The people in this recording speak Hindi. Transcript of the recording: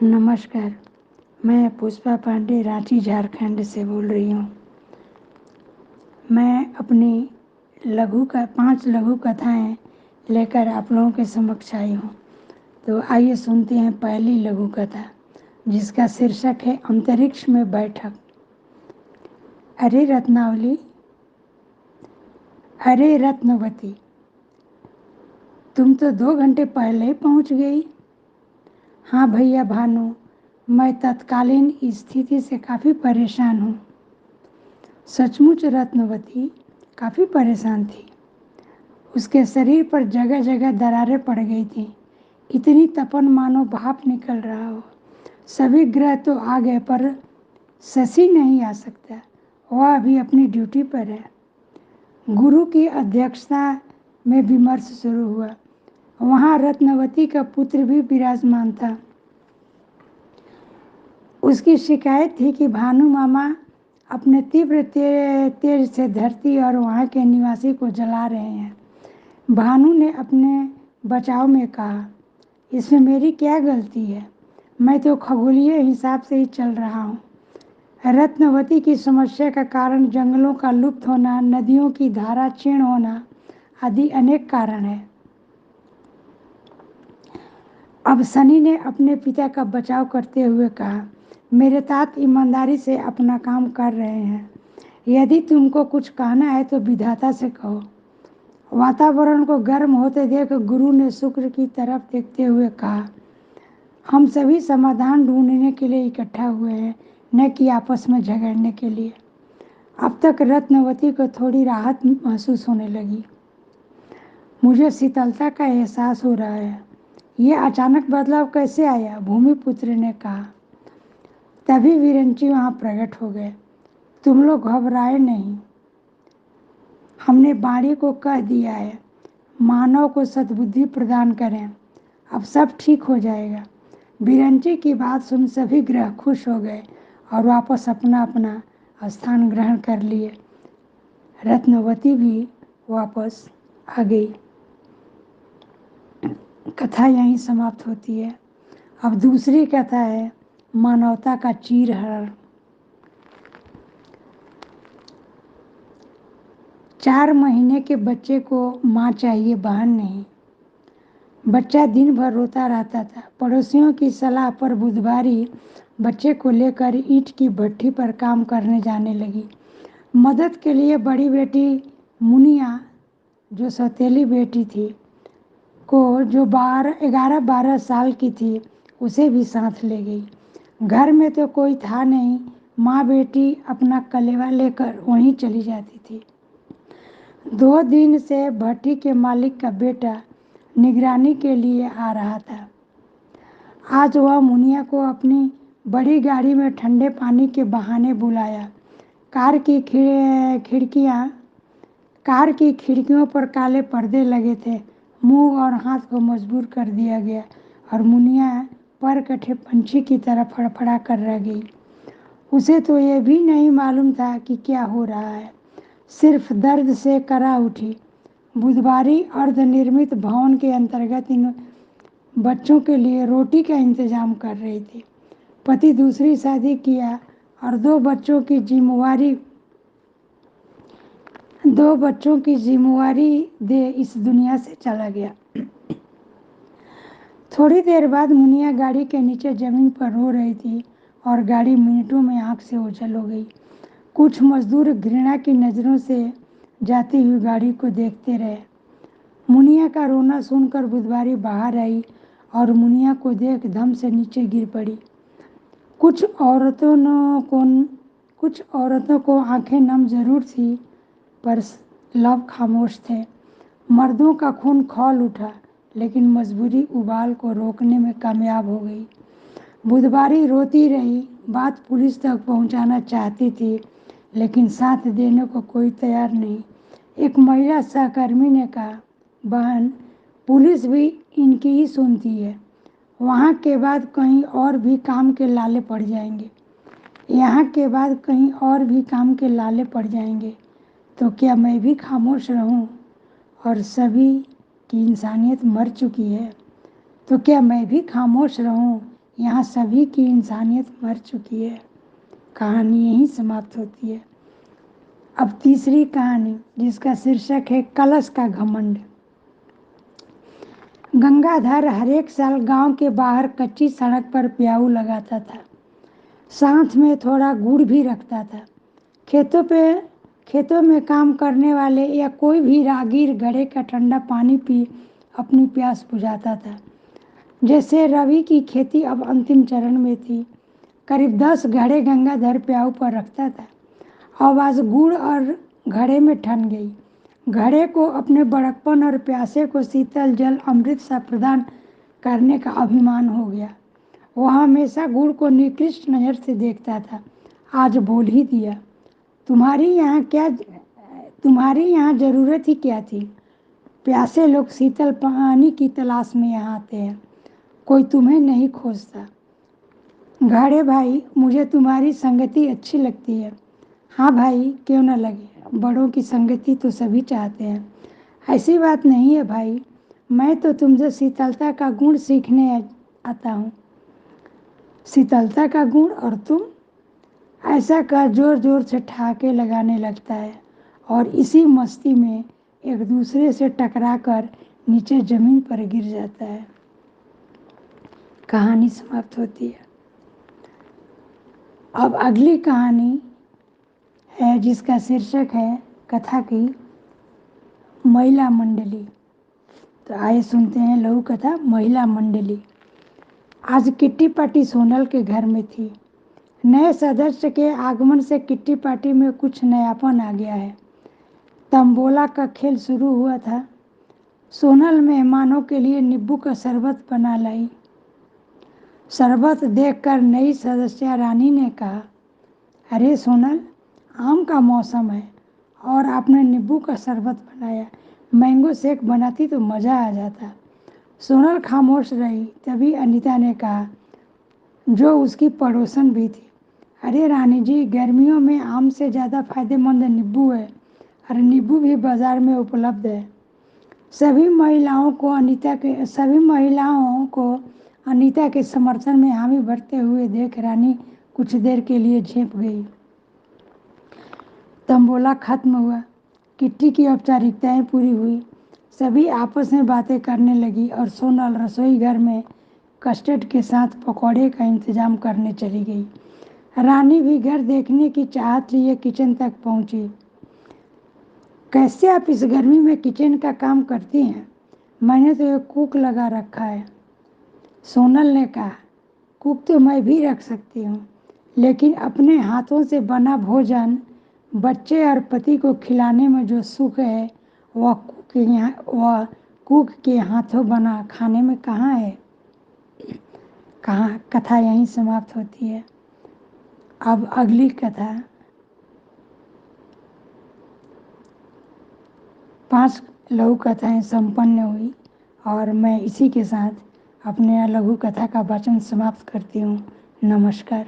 नमस्कार। मैं पुष्पा पांडे रांची झारखंड से बोल रही हूँ। मैं अपनी 5 लघु कथाएं लेकर आप लोगों के समक्ष आई हूँ। तो आइए सुनते हैं पहली लघु कथा, जिसका शीर्षक है अंतरिक्ष में बैठक। अरे रत्नावली, अरे रत्नवती, तुम तो 2 घंटे पहले ही पहुँच गई। हाँ भैया भानु, मैं तत्कालीन स्थिति से काफ़ी परेशान हूँ। सचमुच रत्नवती काफ़ी परेशान थी। उसके शरीर पर जगह जगह दरारें पड़ गई थी। इतनी तपन मानो भाप निकल रहा हो। सभी ग्रह तो आ गए पर शशि नहीं आ सकता, वह अभी अपनी ड्यूटी पर है। गुरु की अध्यक्षता में विमर्श शुरू हुआ। वहाँ रत्नवती का पुत्र भी विराजमान था। उसकी शिकायत थी कि भानु मामा अपने तीव्र तेज से धरती और वहाँ के निवासी को जला रहे हैं। भानु ने अपने बचाव में कहा, इसमें मेरी क्या गलती है? मैं तो खगोलीय हिसाब से ही चल रहा हूँ। रत्नवती की समस्या का कारण जंगलों का लुप्त होना, नदियों की धारा क्षीण होना आदि अनेक कारण है। अब सनी ने अपने पिता का बचाव करते हुए कहा, मेरे तात ईमानदारी से अपना काम कर रहे हैं। यदि तुमको कुछ कहना है तो विधाता से कहो। वातावरण को गर्म होते देख गुरु ने शुक्र की तरफ देखते हुए कहा, हम सभी समाधान ढूंढने के लिए इकट्ठा हुए हैं, न कि आपस में झगड़ने के लिए। अब तक रत्नवती को थोड़ी राहत महसूस होने लगी। मुझे शीतलता का एहसास हो रहा है। ये अचानक बदलाव कैसे आया? भूमिपुत्र ने कहा। तभी विरंची वहाँ प्रकट हो गए। तुम लोग घबराए नहीं, हमने बाड़ी को कह दिया है, मानव को सद्बुद्धि प्रदान करें, अब सब ठीक हो जाएगा। विरंची की बात सुन सभी ग्रह खुश हो गए और वापस अपना अपना स्थान ग्रहण कर लिए। रत्नवती भी वापस आ गई। कथा यहीं समाप्त होती है। अब दूसरी कथा है मानवता का चीरहरण। 4 महीने के बच्चे को माँ चाहिए, बहन नहीं। बच्चा दिन भर रोता रहता था। पड़ोसियों की सलाह पर बुधवारी बच्चे को लेकर ईंट की भट्ठी पर काम करने जाने लगी। मदद के लिए बड़ी बेटी मुनिया, जो सौतेली बेटी थी, को जो 11-12 साल की थी, उसे भी साथ ले गई। घर में तो कोई था नहीं। माँ बेटी अपना कलेवा लेकर वहीं चली जाती थी। 2 दिन से भट्टी के मालिक का बेटा निगरानी के लिए आ रहा था। आज वह मुनिया को अपनी बड़ी गाड़ी में ठंडे पानी के बहाने बुलाया। कार की खिड़कियों पर काले पर्दे लगे थे। मुंह और हाथ को मजबूर कर दिया गया और मुनिया पर कटे पंछी की तरह फड़फड़ा कर रह गई। उसे तो यह भी नहीं मालूम था कि क्या हो रहा है। सिर्फ दर्द से करा उठी। बुधवारी अर्धनिर्मित भवन के अंतर्गत इन बच्चों के लिए रोटी का इंतजाम कर रही थी। पति दूसरी शादी किया और 2 बच्चों की जिम्मेवारी दे इस दुनिया से चला गया। थोड़ी देर बाद मुनिया गाड़ी के नीचे जमीन पर रो रही थी और गाड़ी मिनटों में आंख से ओझल हो गई। कुछ मजदूर घृणा की नज़रों से जाती हुई गाड़ी को देखते रहे। मुनिया का रोना सुनकर बुधवारी बाहर आई और मुनिया को देख धम से नीचे गिर पड़ी। कुछ औरतों को आंखें नम जरूर थी, पर लव खामोश थे। मर्दों का खून खौल उठा, लेकिन मजबूरी उबाल को रोकने में कामयाब हो गई। बुधवारी रोती रही। बात पुलिस तक पहुंचाना चाहती थी, लेकिन साथ देने को कोई तैयार नहीं। एक महिला सहकर्मी ने कहा, बहन, पुलिस भी इनकी ही सुनती है। वहाँ के बाद कहीं और भी काम के लाले पड़ जाएंगे। यहाँ के बाद कहीं और भी काम के लाले पड़ जाएंगे, तो क्या मैं भी खामोश रहूं? और सभी की इंसानियत मर चुकी है, तो क्या मैं भी खामोश रहूं? यहाँ सभी की इंसानियत मर चुकी है। कहानी यहीं समाप्त होती है। अब तीसरी कहानी, जिसका शीर्षक है कलश का घमंड। गंगाधर हर एक साल गांव के बाहर कच्ची सड़क पर प्याऊ लगाता था। साथ में थोड़ा गुड़ भी रखता था। खेतों में काम करने वाले या कोई भी राहगीर घड़े का ठंडा पानी पी अपनी प्यास बुझाता था। जैसे रवि की खेती अब अंतिम चरण में थी। करीब 10 घड़े गंगाधर प्याऊ पर रखता था। आवाज़ गुड़ और घड़े में ठन गई। घड़े को अपने बड़कपन और प्यासे को शीतल जल अमृत सा प्रदान करने का अभिमान हो गया। वह हमेशा गुड़ को निकृष्ट नज़र से देखता था। आज बोल ही दिया, तुम्हारी यहाँ ज़रूरत ही क्या थी? प्यासे लोग शीतल पानी की तलाश में यहाँ आते हैं, कोई तुम्हें नहीं खोजता। घड़े भाई, मुझे तुम्हारी संगति अच्छी लगती है। हाँ भाई, क्यों न लगे, बड़ों की संगति तो सभी चाहते हैं। ऐसी बात नहीं है भाई, मैं तो तुमसे शीतलता का गुण सीखने आता हूँ। शीतलता का गुण? और तुम? ऐसा कर जोर जोर से ठहाके लगाने लगता है और इसी मस्ती में एक दूसरे से टकरा कर नीचे जमीन पर गिर जाता है। कहानी समाप्त होती है। अब अगली कहानी है जिसका शीर्षक है कथा की महिला मंडली। तो आइए सुनते हैं लघु कथा महिला मंडली। आज किट्टी पार्टी सोनल के घर में थी। नए सदस्य के आगमन से किट्टी पार्टी में कुछ नयापन आ गया है। तंबोला का खेल शुरू हुआ था। सोनल मेहमानों के लिए नींबू का शरबत बना लाई। शरबत देखकर नई सदस्य रानी ने कहा, अरे सोनल, आम का मौसम है और आपने नींबू का शरबत बनाया। मैंगो शेक बनाती तो मज़ा आ जाता। सोनल खामोश रही। तभी अनीता ने कहा, जो उसकी पड़ोसन भी थी, अरे रानी जी, गर्मियों में आम से ज़्यादा फायदेमंद नींबू है और नींबू भी बाज़ार में उपलब्ध है। सभी महिलाओं को अनीता के समर्थन में हामी भरते हुए देख रानी कुछ देर के लिए झेप गई। तंबोला खत्म हुआ। किट्टी की औपचारिकताएं पूरी हुई। सभी आपस में बातें करने लगी और सोनल रसोई घर में कस्टर्ड के साथ पकौड़े का इंतजाम करने चली गई। रानी भी घर देखने की चाहत लिए किचन तक पहुंची। कैसे आप इस गर्मी में किचन का काम करती हैं? मैंने तो एक कुक लगा रखा है। सोनल ने कहा, कुक तो मैं भी रख सकती हूँ, लेकिन अपने हाथों से बना भोजन बच्चे और पति को खिलाने में जो सुख है वह कुक के हाथों बना खाने में कहाँ है। कथा यहीं समाप्त होती है। अब अगली कथा 5 लघु कथाएं संपन्न हुई और मैं इसी के साथ अपने लघु कथा का वाचन समाप्त करती हूँ। नमस्कार।